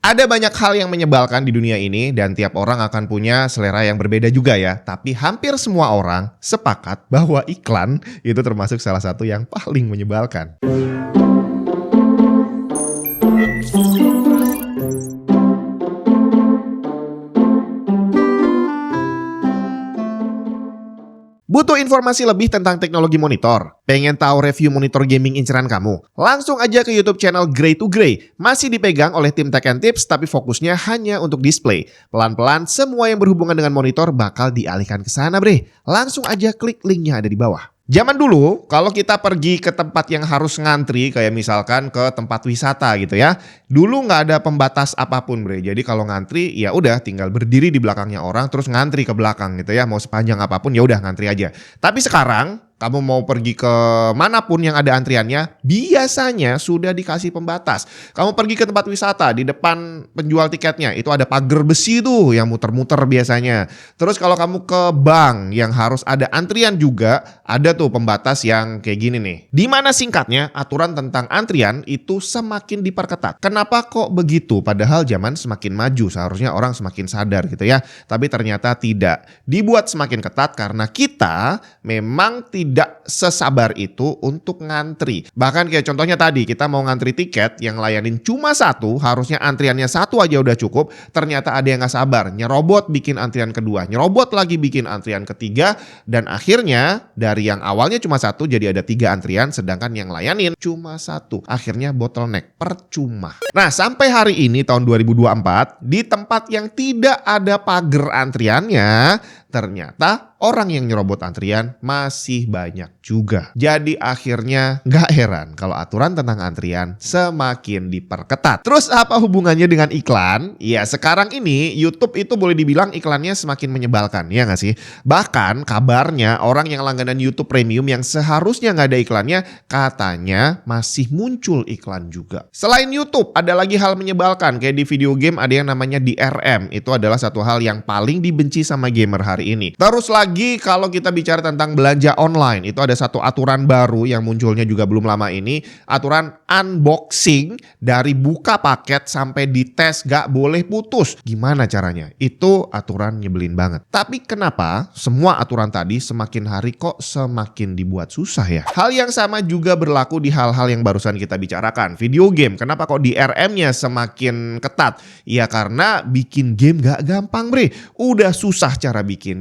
Ada banyak hal yang menyebalkan di dunia ini dan tiap orang akan punya selera yang berbeda juga ya. Tapi hampir semua orang sepakat bahwa iklan itu termasuk salah satu yang paling menyebalkan. Butuh informasi lebih tentang teknologi monitor? Pengen tahu review monitor gaming inceran kamu? Langsung aja ke YouTube channel Grey to Grey. Masih dipegang oleh tim Tech and Tips tapi fokusnya hanya untuk display. Pelan-pelan semua yang berhubungan dengan monitor bakal dialihkan ke sana, bre. Langsung aja klik linknya ada di bawah. Zaman dulu, kalau kita pergi ke tempat yang harus ngantri, kayak misalkan ke tempat wisata gitu ya. Dulu nggak ada pembatas apapun, bre. Jadi kalau ngantri, ya udah tinggal berdiri di belakangnya orang, terus ngantri ke belakang gitu ya. Mau sepanjang apapun, ya udah ngantri aja. Tapi sekarang, kamu mau pergi ke manapun yang ada antriannya, biasanya sudah dikasih pembatas. Kamu pergi ke tempat wisata, di depan penjual tiketnya, itu ada pagar besi tuh yang muter-muter biasanya. Terus kalau kamu ke bank yang harus ada antrian juga, ada tuh pembatas yang kayak gini nih. Dimana singkatnya, aturan tentang antrian itu semakin diperketat. Kenapa kok begitu? Padahal zaman semakin maju, seharusnya orang semakin sadar gitu ya. Tapi ternyata tidak. Dibuat semakin ketat karena kita memang tidak sesabar itu untuk ngantri. Bahkan kayak contohnya tadi, kita mau ngantri tiket yang layanin cuma satu, harusnya antriannya satu aja udah cukup. Ternyata ada yang gak sabar, nyerobot bikin antrian kedua, nyerobot lagi bikin antrian ketiga, dan akhirnya dari yang awalnya cuma satu jadi ada 3 antrian, sedangkan yang layanin cuma satu. Akhirnya bottleneck, percuma. Nah, sampai hari ini tahun 2024, di tempat yang tidak ada pagar antriannya, ternyata orang yang nyerobot antrian masih banyak juga. Jadi akhirnya gak heran kalau aturan tentang antrian semakin diperketat. Terus apa hubungannya dengan iklan? Ya sekarang ini YouTube itu boleh dibilang iklannya semakin menyebalkan, ya gak sih? Bahkan kabarnya orang yang langganan YouTube Premium yang seharusnya gak ada iklannya, katanya masih muncul iklan juga. Selain YouTube, ada lagi hal menyebalkan. Kayak di video game ada yang namanya DRM. Itu adalah satu hal yang paling dibenci sama gamer hari ini. Terus lagi kalau kita bicara tentang belanja online, itu ada satu aturan baru yang munculnya juga belum lama ini, aturan unboxing dari buka paket sampai dites gak boleh putus. Gimana caranya? Itu aturan nyebelin banget. Tapi kenapa semua aturan tadi semakin hari kok semakin dibuat susah ya? Hal yang sama juga berlaku di hal-hal yang barusan kita bicarakan. Video game, kenapa kok DRM-nya semakin ketat? Ya karena bikin game gak gampang, bre. Udah susah cara bikin,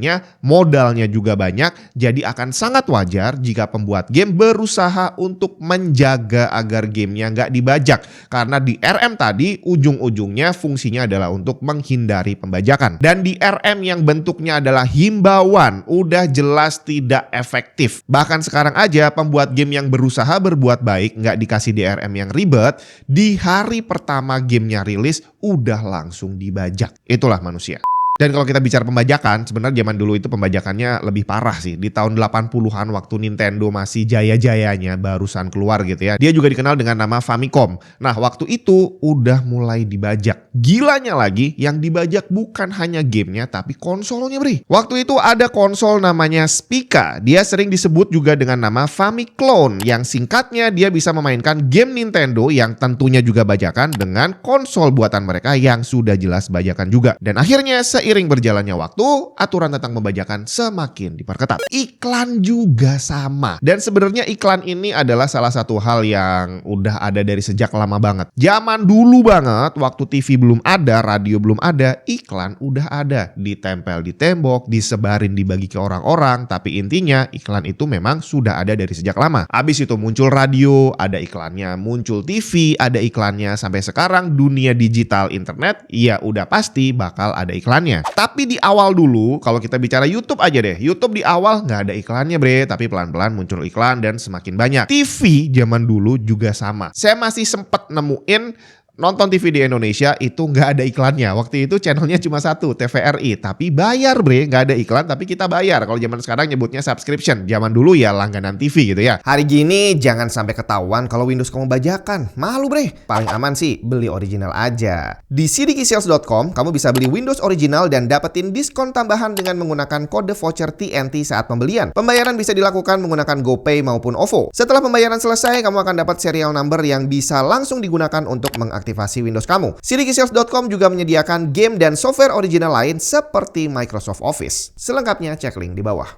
modalnya juga banyak, jadi akan sangat wajar jika pembuat game berusaha untuk menjaga agar gamenya nggak dibajak. Karena di DRM tadi ujung-ujungnya fungsinya adalah untuk menghindari pembajakan. Dan di DRM yang bentuknya adalah himbauan udah jelas tidak efektif. Bahkan sekarang aja pembuat game yang berusaha berbuat baik nggak dikasih DRM yang ribet, di hari pertama gamenya rilis udah langsung dibajak. Itulah manusia. Dan kalau kita bicara pembajakan, sebenarnya zaman dulu itu pembajakannya lebih parah sih. Di tahun 80-an waktu Nintendo masih jaya-jayanya barusan keluar gitu ya. Dia juga dikenal dengan nama Famicom. Nah, waktu itu udah mulai dibajak. Gilanya lagi, yang dibajak bukan hanya gamenya tapi konsolnya, bre. Waktu itu ada konsol namanya Spica. Dia sering disebut juga dengan nama Famiclone, yang singkatnya dia bisa memainkan game Nintendo yang tentunya juga bajakan dengan konsol buatan mereka yang sudah jelas bajakan juga. Dan akhirnya seiring berjalannya waktu, aturan tentang pembajakan semakin diperketat. Iklan juga sama. Dan sebenarnya iklan ini adalah salah satu hal yang udah ada dari sejak lama banget. Zaman dulu banget, waktu TV belum ada, radio belum ada, iklan udah ada. Ditempel di tembok, disebarin, dibagi ke orang-orang. Tapi intinya iklan itu memang sudah ada dari sejak lama. Abis itu muncul radio, ada iklannya. Muncul TV, ada iklannya. Sampai sekarang dunia digital internet, ya udah pasti bakal ada iklannya. Tapi di awal dulu, kalau kita bicara YouTube aja deh, YouTube di awal nggak ada iklannya, bre, tapi pelan-pelan muncul iklan dan semakin banyak. TV zaman dulu juga sama. Saya masih sempet nemuin nonton TV di Indonesia itu nggak ada iklannya. Waktu itu channelnya cuma satu, TVRI. Tapi bayar, bre, nggak ada iklan tapi kita bayar. Kalau zaman sekarang nyebutnya subscription. Zaman dulu ya langganan TV gitu ya. Hari gini jangan sampai ketahuan kalau Windows kamu bajakan. Malu, bre. Paling aman sih beli original aja. Di cdksales.com kamu bisa beli Windows original dan dapetin diskon tambahan dengan menggunakan kode voucher TNT saat pembelian. Pembayaran bisa dilakukan menggunakan GoPay maupun OVO. Setelah pembayaran selesai, kamu akan dapat serial number yang bisa langsung digunakan untuk mengaktifkan aktivasi Windows kamu. Sidikisales.com juga menyediakan game dan software original lain seperti Microsoft Office. Selengkapnya cek link di bawah.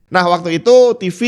Nah, waktu itu TV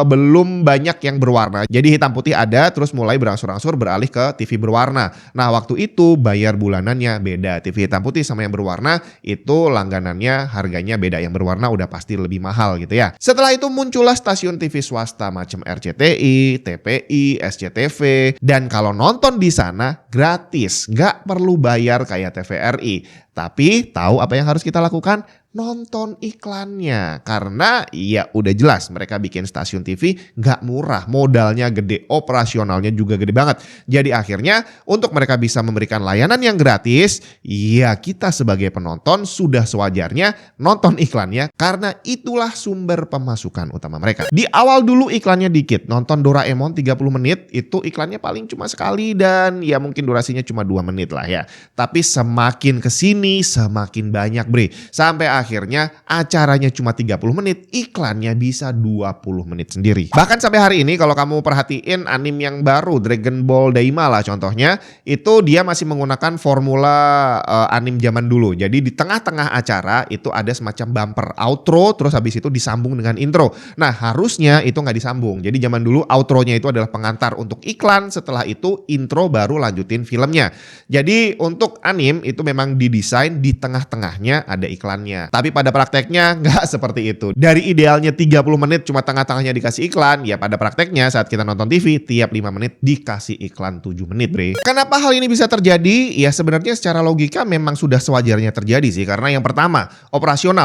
belum banyak yang berwarna. Jadi hitam putih ada, terus mulai berangsur-angsur beralih ke TV berwarna. Nah, waktu itu bayar bulanannya beda. TV hitam putih sama yang berwarna itu langganannya harganya beda. Yang berwarna udah pasti lebih mahal gitu ya. Setelah itu muncullah stasiun TV swasta macam RCTI, TPI, SCTV. Dan kalau nonton di sana gratis, nggak perlu bayar kayak TVRI. Tapi tahu apa yang harus kita lakukan? Nonton iklannya. Karena ya udah jelas mereka bikin stasiun TV nggak murah. Modalnya gede, operasionalnya juga gede banget. Jadi akhirnya untuk mereka bisa memberikan layanan yang gratis, ya kita sebagai penonton sudah sewajarnya nonton iklannya. Karena itulah sumber pemasukan utama mereka. Di awal dulu iklannya dikit. Nonton Doraemon 30 menit itu iklannya paling cuma sekali dan ya mungkin durasinya cuma 2 menit lah ya. Tapi semakin kesini semakin banyak bre. Sampai akhirnya acaranya cuma 30 menit, iklannya bisa 20 menit sendiri. Bahkan sampai hari ini kalau kamu perhatiin anime yang baru, Dragon Ball Daima lah contohnya, itu dia masih menggunakan formula anime zaman dulu. Jadi di tengah-tengah acara itu ada semacam bumper outro, terus habis itu disambung dengan intro. Nah harusnya itu nggak disambung. Jadi zaman dulu outronya itu adalah pengantar untuk iklan, setelah itu intro baru lanjutin filmnya. Jadi untuk anime itu memang didesain di tengah-tengahnya ada iklannya. Tapi pada prakteknya nggak seperti itu. Dari idealnya 30 menit cuma tengah-tengahnya dikasih iklan, ya pada prakteknya saat kita nonton TV tiap 5 menit dikasih iklan 7 menit bre. Kenapa hal ini bisa terjadi? Ya sebenarnya secara logika memang sudah sewajarnya terjadi sih. Karena yang pertama,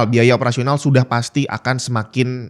biaya operasional sudah pasti akan semakin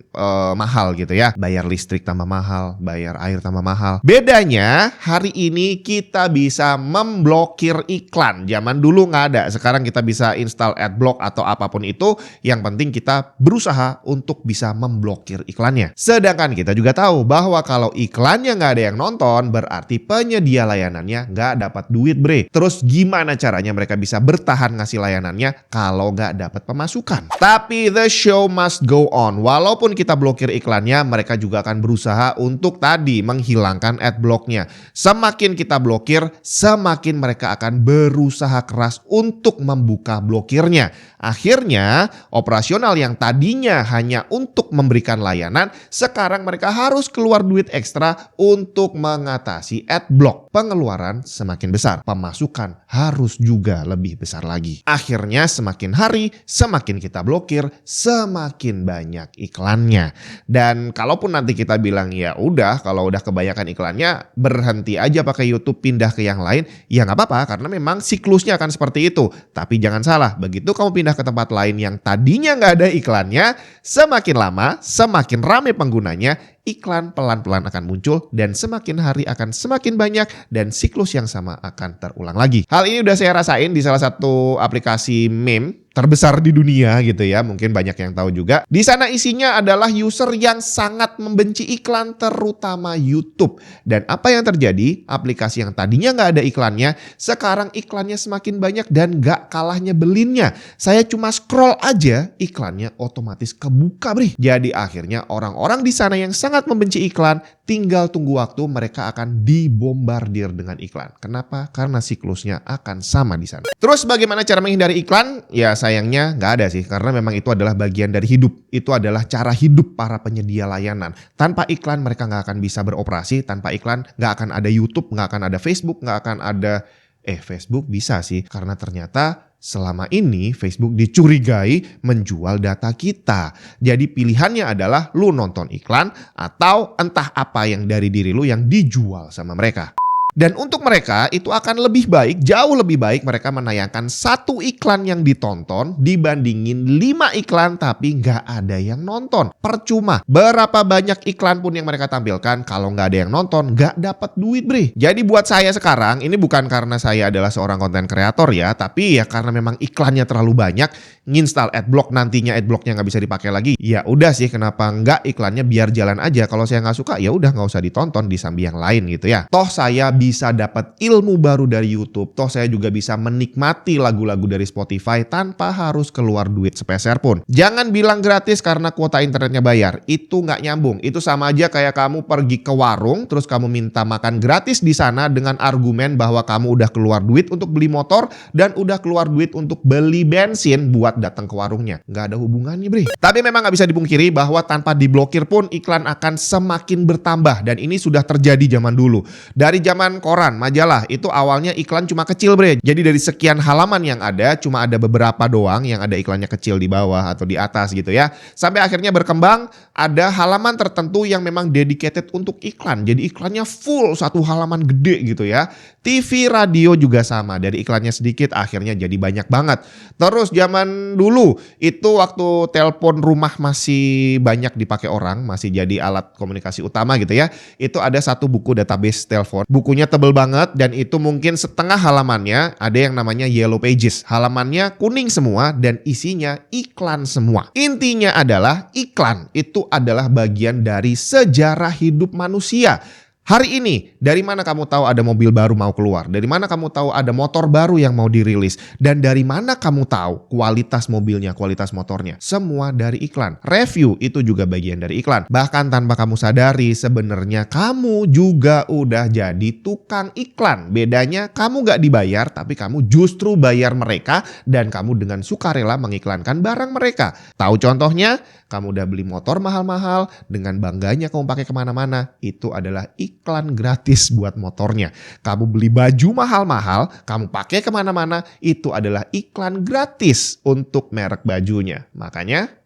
mahal gitu ya. Bayar listrik tambah mahal, bayar air tambah mahal. Bedanya hari ini kita bisa memblokir iklan. Zaman dulu nggak ada, sekarang kita bisa install adblock atau apapun itu, yang penting kita berusaha untuk bisa memblokir iklannya. Sedangkan kita juga tahu bahwa kalau iklannya nggak ada yang nonton, berarti penyedia layanannya nggak dapat duit bre. Terus gimana caranya mereka bisa bertahan ngasih layanannya kalau nggak dapat pemasukan? Tapi the show must go on. Walaupun kita blokir iklannya, mereka juga akan berusaha untuk tadi menghilangkan adblocknya. Semakin kita blokir, semakin mereka akan berusaha keras untuk membuka blokirnya. Akhirnya operasional yang tadinya hanya untuk memberikan layanan, sekarang mereka harus keluar duit ekstra untuk mengatasi adblock. Pengeluaran semakin besar, pemasukan harus juga lebih besar lagi. Akhirnya semakin hari, semakin kita blokir, semakin banyak iklannya. Dan kalaupun nanti kita bilang ya udah, kalau udah kebanyakan iklannya berhenti aja pakai YouTube, pindah ke yang lain, ya nggak apa-apa karena memang siklusnya akan seperti itu. Tapi jangan salah, begitu kamu pindah ke tempat lain yang tadinya nggak ada iklannya, semakin lama, semakin ramai penggunanya, iklan pelan-pelan akan muncul dan semakin hari akan semakin banyak dan siklus yang sama akan terulang lagi. Hal ini udah saya rasain di salah satu aplikasi meme terbesar di dunia gitu ya, mungkin banyak yang tahu juga. Di sana isinya adalah user yang sangat membenci iklan, terutama YouTube. Dan apa yang terjadi? Aplikasi yang tadinya nggak ada iklannya, sekarang iklannya semakin banyak dan nggak kalah nyebelinnya. Saya cuma scroll aja, iklannya otomatis kebuka bre. Jadi akhirnya orang-orang di sana yang sangat membenci iklan, tinggal tunggu waktu mereka akan dibombardir dengan iklan. Kenapa? Karena siklusnya akan sama di sana. Terus bagaimana cara menghindari iklan? Ya sayangnya nggak ada sih, karena memang itu adalah bagian dari hidup. Itu adalah cara hidup para penyedia layanan. Tanpa iklan mereka nggak akan bisa beroperasi, tanpa iklan nggak akan ada YouTube, nggak akan ada Facebook, nggak akan ada Facebook bisa sih, karena ternyata selama ini Facebook dicurigai menjual data kita. Jadi pilihannya adalah lu nonton iklan atau entah apa yang dari diri lu yang dijual sama mereka. Dan untuk mereka itu akan lebih baik, jauh lebih baik mereka menayangkan 1 iklan yang ditonton dibandingin 5 iklan tapi nggak ada yang nonton. Percuma, berapa banyak iklan pun yang mereka tampilkan, kalau nggak ada yang nonton nggak dapat duit bre. Jadi buat saya sekarang, ini bukan karena saya adalah seorang konten kreator ya, tapi ya karena memang iklannya terlalu banyak, nginstal adblock, nantinya adblocknya nggak bisa dipakai lagi. Ya udah sih, kenapa nggak iklannya biar jalan aja. Kalau saya nggak suka ya udah nggak usah ditonton, disambi yang lain gitu ya. Toh saya bisa dapat ilmu baru dari YouTube, toh saya juga bisa menikmati lagu-lagu dari Spotify tanpa harus keluar duit sepeser pun. Jangan bilang gratis karena kuota internetnya bayar, itu nggak nyambung. Itu sama aja kayak kamu pergi ke warung, terus kamu minta makan gratis di sana dengan argumen bahwa kamu udah keluar duit untuk beli motor dan udah keluar duit untuk beli bensin buat datang ke warungnya. Nggak ada hubungannya, bre. Tapi memang nggak bisa dipungkiri bahwa tanpa diblokir pun iklan akan semakin bertambah, dan ini sudah terjadi zaman dulu. Dari zaman koran, majalah, itu awalnya iklan cuma kecil, bre. Jadi dari sekian halaman yang ada, cuma ada beberapa doang yang ada iklannya kecil di bawah atau di atas gitu ya. Sampai akhirnya berkembang, ada halaman tertentu yang memang dedicated untuk iklan. Jadi iklannya full satu halaman gede gitu ya. TV, radio juga sama. Dari iklannya sedikit, akhirnya jadi banyak banget. Terus zaman dulu, itu waktu telepon rumah masih banyak dipakai orang, masih jadi alat komunikasi utama gitu ya. Itu ada satu buku database telepon. Bukunya tebel banget dan itu mungkin setengah halamannya ada yang namanya Yellow Pages. Halamannya kuning semua dan isinya iklan semua. Intinya adalah iklan itu adalah bagian dari sejarah hidup manusia. Hari ini, dari mana kamu tahu ada mobil baru mau keluar? Dari mana kamu tahu ada motor baru yang mau dirilis? Dan dari mana kamu tahu kualitas mobilnya, kualitas motornya? Semua dari iklan. Review itu juga bagian dari iklan. Bahkan tanpa kamu sadari, sebenarnya kamu juga udah jadi tukang iklan. Bedanya kamu gak dibayar, tapi kamu justru bayar mereka dan kamu dengan sukarela mengiklankan barang mereka. Tahu contohnya? Kamu udah beli motor mahal-mahal, dengan bangganya kamu pakai kemana-mana. Itu adalah iklan gratis buat motornya. Kamu beli baju mahal-mahal, kamu pakai kemana-mana, itu adalah iklan gratis untuk merek bajunya. Makanya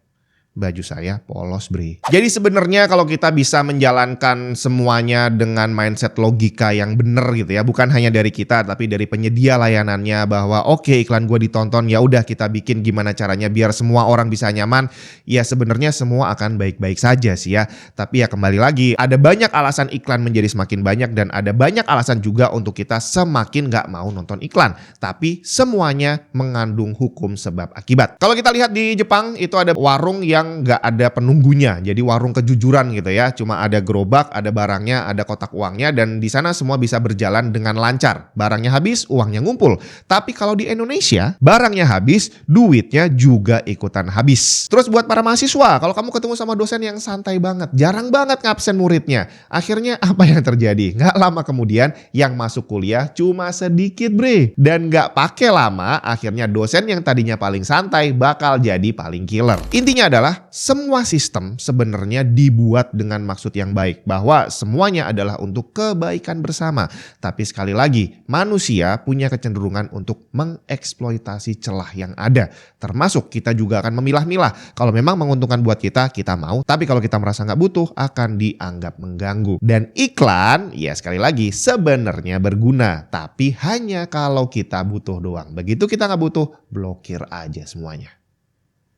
baju saya polos, bre. Jadi sebenarnya kalau kita bisa menjalankan semuanya dengan mindset logika yang bener gitu ya, bukan hanya dari kita tapi dari penyedia layanannya, bahwa oke, iklan gue ditonton, ya udah kita bikin gimana caranya biar semua orang bisa nyaman. Ya sebenarnya semua akan baik-baik saja sih ya. Tapi ya kembali lagi, ada banyak alasan iklan menjadi semakin banyak dan ada banyak alasan juga untuk kita semakin gak mau nonton iklan. Tapi semuanya mengandung hukum sebab akibat. Kalau kita lihat di Jepang itu ada warung yang nggak ada penunggunya, jadi warung kejujuran gitu ya, cuma ada gerobak, ada barangnya, ada kotak uangnya, dan di sana semua bisa berjalan dengan lancar. Barangnya habis, uangnya ngumpul. Tapi kalau di Indonesia, barangnya habis, duitnya juga ikutan habis. Terus buat para mahasiswa, kalau kamu ketemu sama dosen yang santai banget, jarang banget ngabsen muridnya, akhirnya apa yang terjadi? Nggak lama kemudian yang masuk kuliah cuma sedikit, bre, dan nggak pakai lama, akhirnya dosen yang tadinya paling santai bakal jadi paling killer. Intinya adalah semua sistem sebenarnya dibuat dengan maksud yang baik, bahwa semuanya adalah untuk kebaikan bersama. Tapi sekali lagi, manusia punya kecenderungan untuk mengeksploitasi celah yang ada. Termasuk kita juga akan memilah-milah. Kalau memang menguntungkan buat kita, kita mau. Tapi kalau kita merasa nggak butuh, akan dianggap mengganggu. Dan iklan, ya sekali lagi, sebenarnya berguna. Tapi hanya kalau kita butuh doang. Begitu kita nggak butuh, blokir aja semuanya.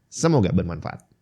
Semoga bermanfaat.